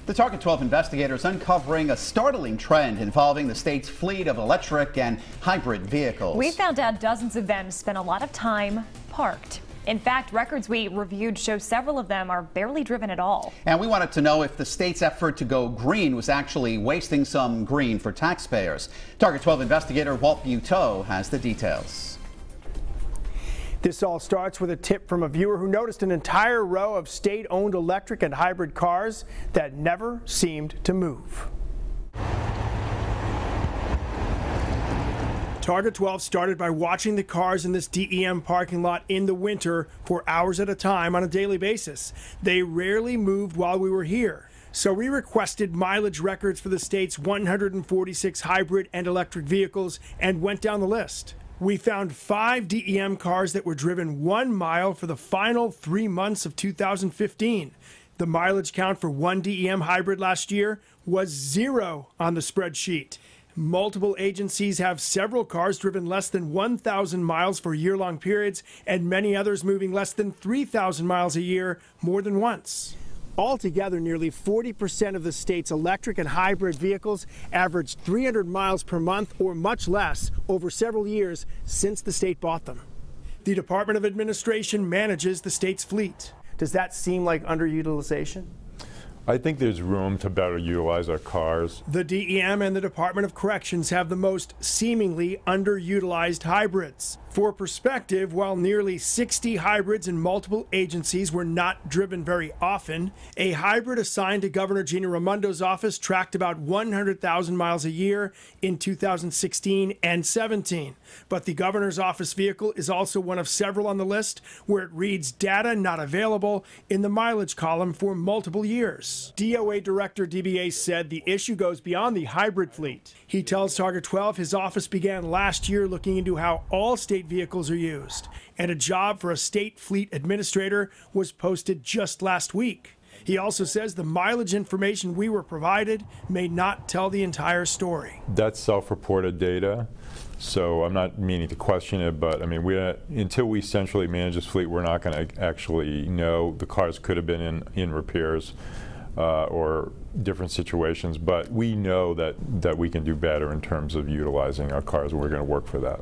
The Target 12 investigators uncovering a startling trend involving the state's fleet of electric and hybrid vehicles. We found out dozens of them spent a lot of time parked. In fact, records we reviewed show several of them are barely driven at all. And we wanted to know if the state's effort to go green was actually wasting some green for taxpayers. Target 12 investigator Walt Buteau has the details. This all starts with a tip from a viewer who noticed an entire row of state-owned electric and hybrid cars that never seemed to move. Target 12 started by watching the cars in this DEM parking lot in the winter for hours at a time on a daily basis. They rarely moved while we were here. So we requested mileage records for the state's 146 hybrid and electric vehicles and went down the list. We found 5 DEM cars that were driven 1 mile for the final 3 months of 2015. The mileage count for one DEM hybrid last year was 0 on the spreadsheet. Multiple agencies have several cars driven less than 1,000 miles for year-long periods, and many others moving less than 3,000 miles a year more than once. Altogether, nearly 40% of the state's electric and hybrid vehicles averaged 300 miles per month or much less over several years since the state bought them. The Department of Administration manages the state's fleet. Does that seem like underutilization? I think there's room to better utilize our cars. The DEM and the Department of Corrections have the most seemingly underutilized hybrids. For perspective, while nearly 60 hybrids in multiple agencies were not driven very often, a hybrid assigned to Governor Gina Raimondo's office tracked about 100,000 miles a year in 2016 and 17. But the governor's office vehicle is also one of several on the list where it reads data not available in the mileage column for multiple years. DOA Director DBA said the issue goes beyond the hybrid fleet. He tells Target 12 his office began last year looking into how all state vehicles are used, and a job for a state fleet administrator was posted just last week. He also says the mileage information we were provided may not tell the entire story. That's self-reported data, so I'm not meaning to question it, but I mean, until we centrally manage this fleet, we're not going to actually know. The cars could have been in repairs or different situations, but we know that we can do better in terms of utilizing our cars, and we're going to work for that.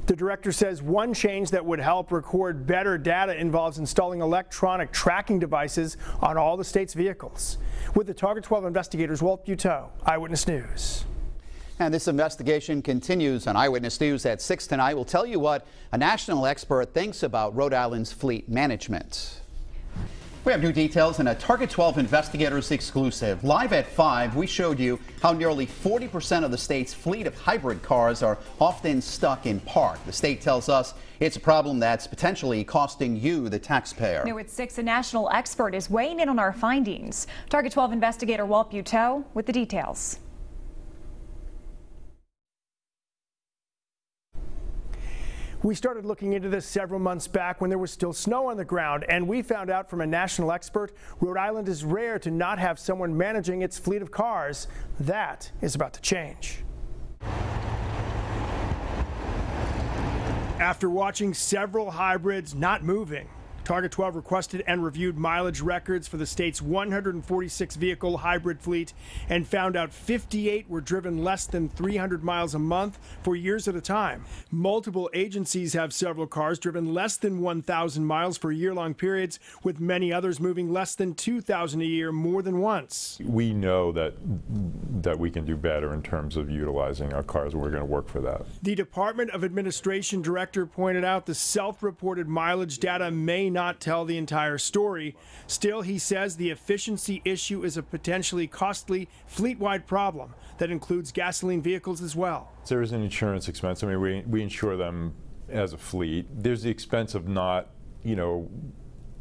The director says one change that would help record better data involves installing electronic tracking devices on all the state's vehicles. With the Target 12 investigators, Walt Buteau, Eyewitness News. And this investigation continues on Eyewitness News at 6 tonight. We'll tell you what a national expert thinks about Rhode Island's fleet management. We have new details in a Target 12 investigators exclusive. Live at 5, we showed you how nearly 40% of the state's fleet of hybrid cars are often stuck in park. The state tells us it's a problem that's potentially costing you, the taxpayer. New at 6, a national expert is weighing in on our findings. Target 12 investigator Walt Buteau with the details. We started looking into this several months back when there was still snow on the ground, and we found out from a national expert, Rhode Island is rare to not have someone managing its fleet of cars. That is about to change. After watching several hybrids not moving, Target 12 requested and reviewed mileage records for the state's 146 vehicle hybrid fleet and found out 58 were driven less than 300 miles a month for years at a time. Multiple agencies have several cars driven less than 1,000 miles for year-long periods, with many others moving less than 2,000 a year more than once. We know that we can do better in terms of utilizing our cars, and we're going to work for that. The Department of Administration director pointed out the self-reported mileage data may not tell the entire story. Still, he says the efficiency issue is a potentially costly fleet-wide problem that includes gasoline vehicles as well. There is an insurance expense. I mean, we insure them as a fleet. There's the expense of not,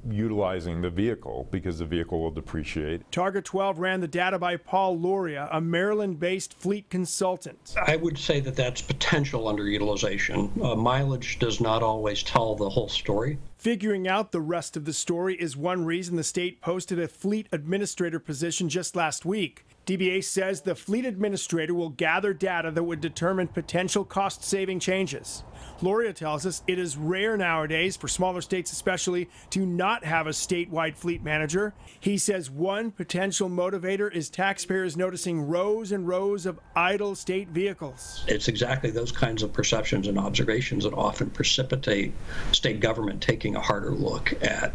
utilizing the vehicle because the vehicle will depreciate. Target 12 ran the data by Paul Loria, a Maryland-based fleet consultant. I would say that that's potential underutilization. Mileage does not always tell the whole story. Figuring out the rest of the story is one reason the state posted a fleet administrator position just last week. DBA says the fleet administrator will gather data that would determine potential cost-saving changes. Loria tells us it is rare nowadays, for smaller states especially, to not have a statewide fleet manager. He says one potential motivator is taxpayers noticing rows and rows of idle state vehicles. It's exactly those kinds of perceptions and observations that often precipitate state government taking a harder look at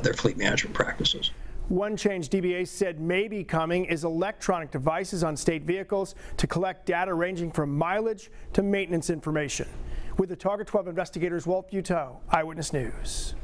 their fleet management practices. One change DBA said may be coming is electronic devices on state vehicles to collect data ranging from mileage to maintenance information. With the Target 12 investigators, Walt Buteau, Eyewitness News.